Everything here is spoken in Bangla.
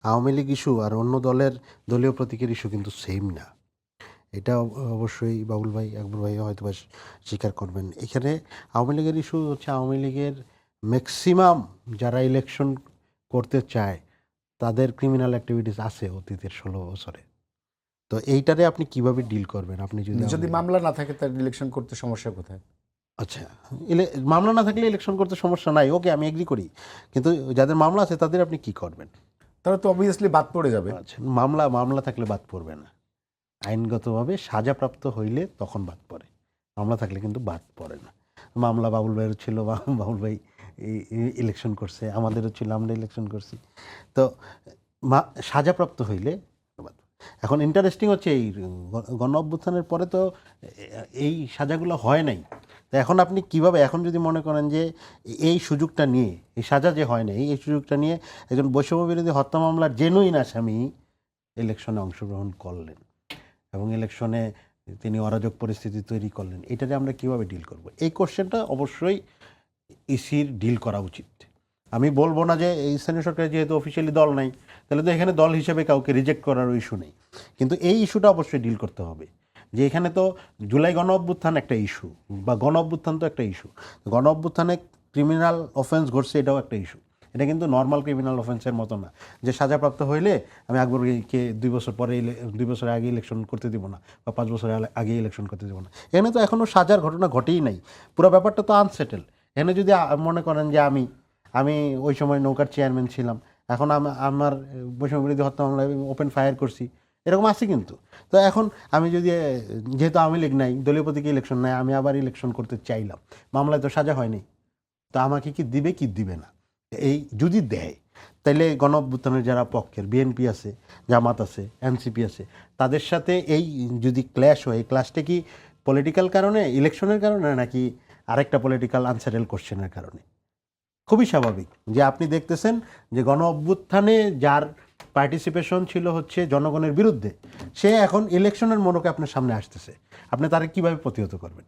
আওয়ামী লীগ ইস্যু আর অন্য দলের দলীয় প্রতীকের ইস্যু কিন্তু সেম না। এটা অবশ্যই বাবুল ভাই, আকবর ভাই হয়তো বা স্বীকার করবেন। এখানে আওয়ামী লীগের ইস্যু হচ্ছে আওয়ামী লীগের ম্যাক্সিমাম যারা ইলেকশন করতে চায় তাদের ক্রিমিনাল অ্যাক্টিভিটিস আছে অতীতের 16 বছরে। তো এইটারে আপনি কিভাবে ডিল করবেন? আপনি যদি মামলা না থাকে তার ইলেকশন করতে সমস্যা কোথায়? আচ্ছা, মামলা না থাকলে ইলেকশন করতে সমস্যা নাই, ওকে আমি এগ্রি করি, কিন্তু যাদের মামলা আছে তাদের আপনি কি করবেন? তারা তো অবভিয়াসলি বাদ পড়ে যাবে। আচ্ছা, মামলা থাকলে বাদ পড়বে না, আইনগতভাবে সাজাপ্রাপ্ত হইলে তখন বাদ পড়ে, মামলা থাকলে কিন্তু বাদ পড়ে না। মামলা বাবুল ভাইয়ের ছিল, বাবুল ভাই ইলেকশন করছে, আমাদেরও ছিল, আমরা ইলেকশন করছি। তো সাজাপ্রাপ্ত হইলে বাদ। এখন ইন্টারেস্টিং হচ্ছে এই গণ অভ্যুত্থানের পরে তো এই সাজাগুলো হয় নাই। তো এখন আপনি কিভাবে, এখন যদি মনে করেন যে এই সুযোগটা নিয়ে, এই সাজা যে হয় নাই, এই সুযোগটা নিয়ে একজন বৈষম্য বিরোধী হত্যা মামলার জেনুইন আসামি ইলেকশনে অংশগ্রহণ করলেন এবং ইলেকশনে তিনি অরাজক পরিস্থিতি তৈরি করলেন, এটাতে আমরা কিভাবে ডিল করব? এই কোশ্চেনটা অবশ্যই ইসির ডিল করা উচিত। আমি বলবো না যে এই স্থানীয় সরকারের যেহেতু অফিসিয়ালি দল নাই, তাহলে তো এখানে দল হিসেবে কাউকে রিজেক্ট করারও ইস্যু নেই, কিন্তু এই ইস্যুটা অবশ্যই ডিল করতে হবে যে এখানে তো জুলাই গণ অভ্যুত্থান একটা ইস্যু, বা গণ অভ্যুত্থান তো একটা ইস্যু, গণ অভ্যুত্থানে ক্রিমিনাল অফেন্স ঘটছে, এটাও একটা ইস্যু। এটা কিন্তু নর্মাল ক্রিমিনাল অফেন্সের মতো না যে সাজাপ্রাপ্ত হইলে আমি আকবরকে 2 বছর পরে 2 বছর আগে ইলেকশন করতে দিব না, বা 5 বছর আগে ইলেকশন করতে দিব না। এখানে তো এখনও সাজার ঘটনা ঘটেই নাই, পুরো ব্যাপারটা তো আনসেটেল। এখানে যদি মনে করেন যে আমি ওই সময় নৌকার চেয়ারম্যান ছিলাম, এখন আমার বৈষম্য বিরোধী হত্যা মামলায় ওপেন ফায়ার করছি, এরকম আছে কিন্তু। তো এখন আমি যদি যেহেতু আওয়ামী লীগ নাই, দলীয় প্রতীকে ইলেকশন নাই, আমি আবার ইলেকশন করতে চাইলাম, মামলায় তো সাজা হয়নি, তো আমাকে কি দিবে কি দিবে না? এই যদি দেয়, তাইলে গণ অভ্যুত্থানের যারা পক্ষের বিএনপি আছে, জামাত আছে, এনসিপি আছে, তাদের সাথে এই যদি ক্ল্যাশ হয়, ক্ল্যাশটা কি পলিটিক্যাল কারণে, ইলেকশনের কারণে, নাকি আরেকটা পলিটিক্যাল আনসেটেল কোশ্চেনের কারণে? খুবই স্বাভাবিক যে আপনি দেখতেছেন যে গণ অভ্যুত্থানে যার পার্টিসিপেশন ছিল হচ্ছে জনগণের বিরুদ্ধে, সে এখন ইলেকশনের মোড়কে আপনার সামনে আসতেছে, আপনি তারা কিভাবে প্রতিহত করবেন?